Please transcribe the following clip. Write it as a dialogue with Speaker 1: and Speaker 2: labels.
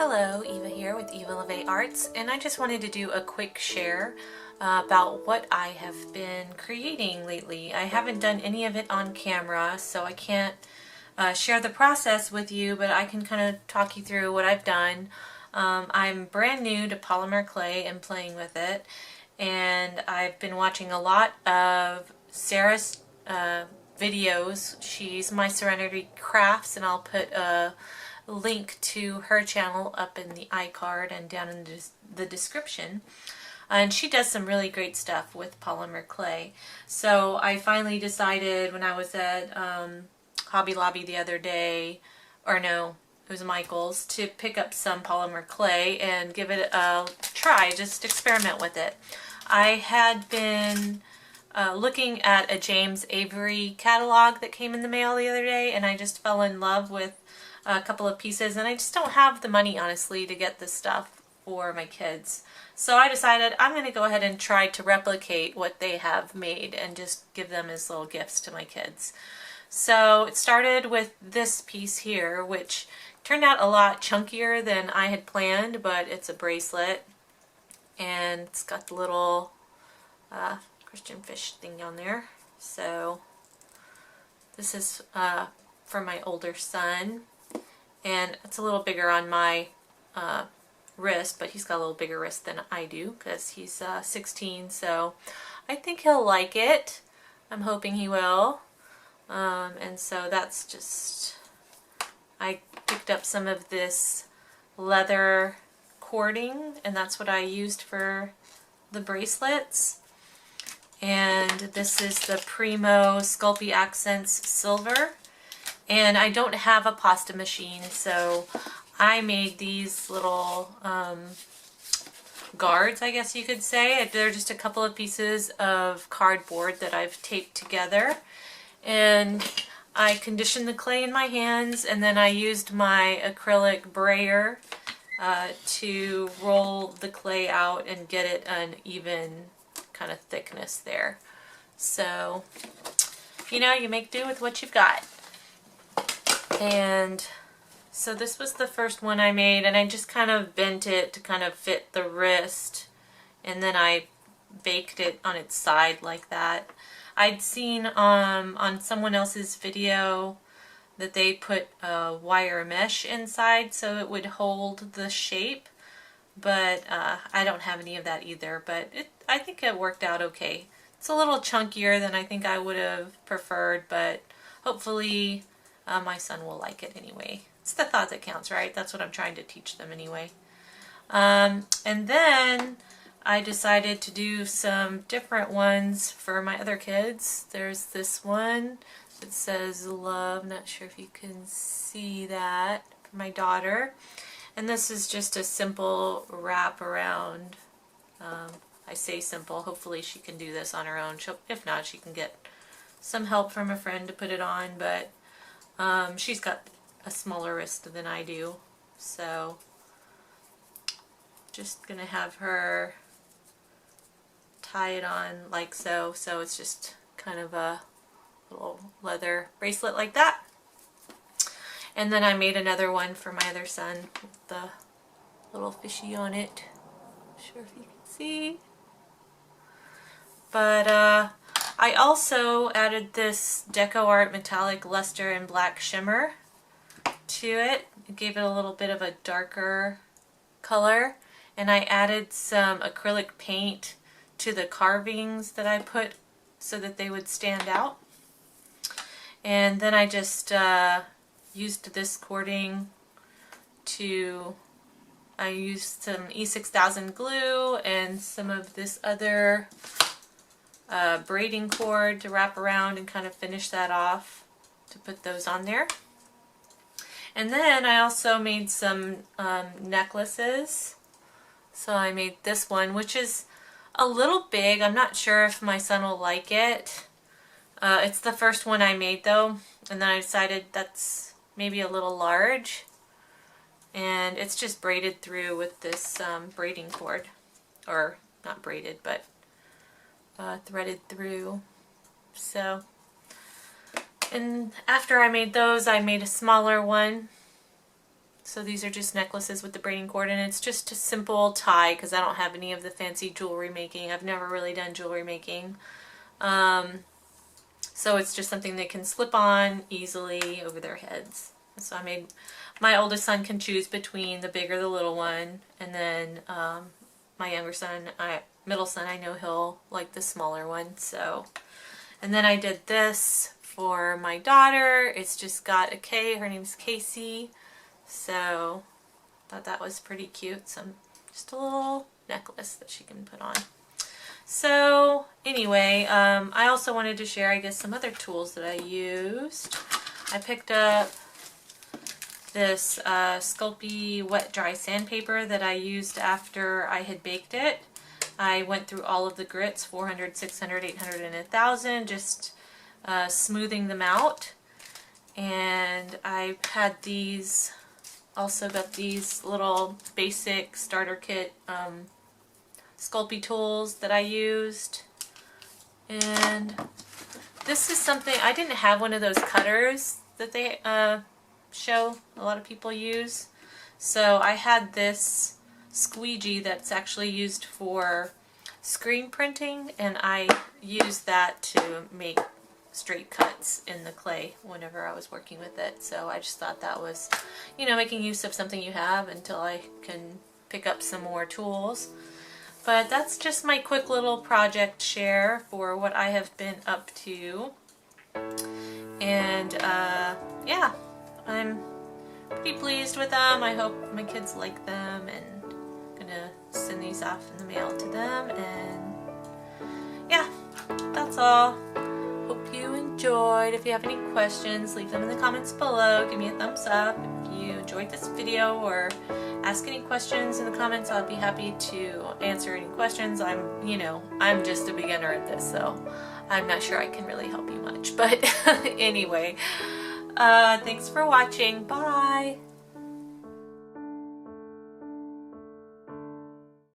Speaker 1: Hello, Yva here with yvaloveearts, and I just wanted to do a quick share about what I have been creating lately. I haven't done any of it on camera, so I can't share the process with you, but I can kind of talk you through what I've done. I'm brand new to polymer clay and playing with it, and I've been watching a lot of Sarah's videos. She's My Serenity Crafts, and I'll put a link to her channel up in the iCard and down in the description. And she does some really great stuff with polymer clay. So I finally decided when I was at Hobby Lobby the other day, or no, it was Michael's, to pick up some polymer clay and give it a try, just experiment with it. I had been looking at a James Avery catalog that came in the mail the other day, and I just fell in love with a couple of pieces, and I just don't have the money, honestly, to get this stuff for my kids. So I decided I'm going to go ahead and try to replicate what they have made and just give them as little gifts to my kids. So it started with this piece here, which turned out a lot chunkier than I had planned, but it's a bracelet, and it's got the little Christian fish thing on there. So this is for my older son. And it's a little bigger on my wrist, but he's got a little bigger wrist than I do because he's 16, so I think he'll like it. I'm hoping he will. And so that's just, I picked up some of this leather cording, and that's what I used for the bracelets. And this is the Premo Sculpey Accents Silver. And I don't have a pasta machine, so I made these little guards, I guess you could say. They're just a couple of pieces of cardboard that I've taped together. And I conditioned the clay in my hands, and then I used my Acrylic Brayer to roll the clay out and get it an even kind of thickness there. So, you know, you make do with what you've got. And so this was the first one I made, and I just kind of bent it to kind of fit the wrist, and then I baked it on its side like that. I'd seen on someone else's video that they put wire mesh inside so it would hold the shape, but I don't have any of that either, but I think it worked out okay. It's a little chunkier than I think I would have preferred, but hopefully my son will like it anyway. It's the thought that counts, right? That's what I'm trying to teach them anyway. And then I decided to do some different ones for my other kids. There's this one that says love. Not sure if you can see that, for my daughter. And this is just a simple wrap around. I say simple. Hopefully she can do this on her own. If not, she can get some help from a friend to put it on, but she's got a smaller wrist than I do, so just gonna have her tie it on like so. So it's just kind of a little leather bracelet like that. And then I made another one for my other son with the little fishy on it. Not sure if you can see. But I also added this DecoArt metallic luster and black shimmer to it. It gave it a little bit of a darker color, and I added some acrylic paint to the carvings that I put so that they would stand out. And then I just used this cording to, I used some E6000 glue and some of this other braiding cord to wrap around and kind of finish that off to put those on there. And then I also made some necklaces. So I made this one, which is a little big. I'm not sure if my son will like it. It's the first one I made though, and then I decided that's maybe a little large. And it's just braided through with this braiding cord, or not braided, but threaded through. So, and after I made those, I made a smaller one So these are just necklaces with the braiding cord, and it's just a simple tie because I don't have any of the fancy jewelry making. I've never really done jewelry making. So it's just something they can slip on easily over their heads. So I made, my oldest son can choose between the big or the little one, and then my younger son, middle son, I know he'll like the smaller one. So, and then I did this for my daughter. It's just got a K, her name's Casey. So thought that was pretty cute. Just a little necklace that she can put on. So anyway, I also wanted to share, I guess, some other tools that I used. I picked up this Sculpey wet dry sandpaper that I used after I had baked it. I went through all of the grits, 400, 600, 800, and 1000, just smoothing them out. And I had these, also got these little basic starter kit Sculpey tools that I used. And this is something, I didn't have one of those cutters that they show a lot of people use. So I had this squeegee that's actually used for screen printing, and I used that to make straight cuts in the clay whenever I was working with it. So I just thought that was, you know, making use of something you have until I can pick up some more tools. But that's just my quick little project share for what I have been up to. And yeah, I'm pretty pleased with them. I hope my kids like them, and I'm gonna send these off in the mail to them. And yeah, that's all. Hope you enjoyed. If you have any questions, leave them in the comments below. Give me a thumbs up if you enjoyed this video, or ask any questions in the comments. I'll be happy to answer any questions. I'm just a beginner at this, so I'm not sure I can really help you much. But anyway, thanks for watching. Bye!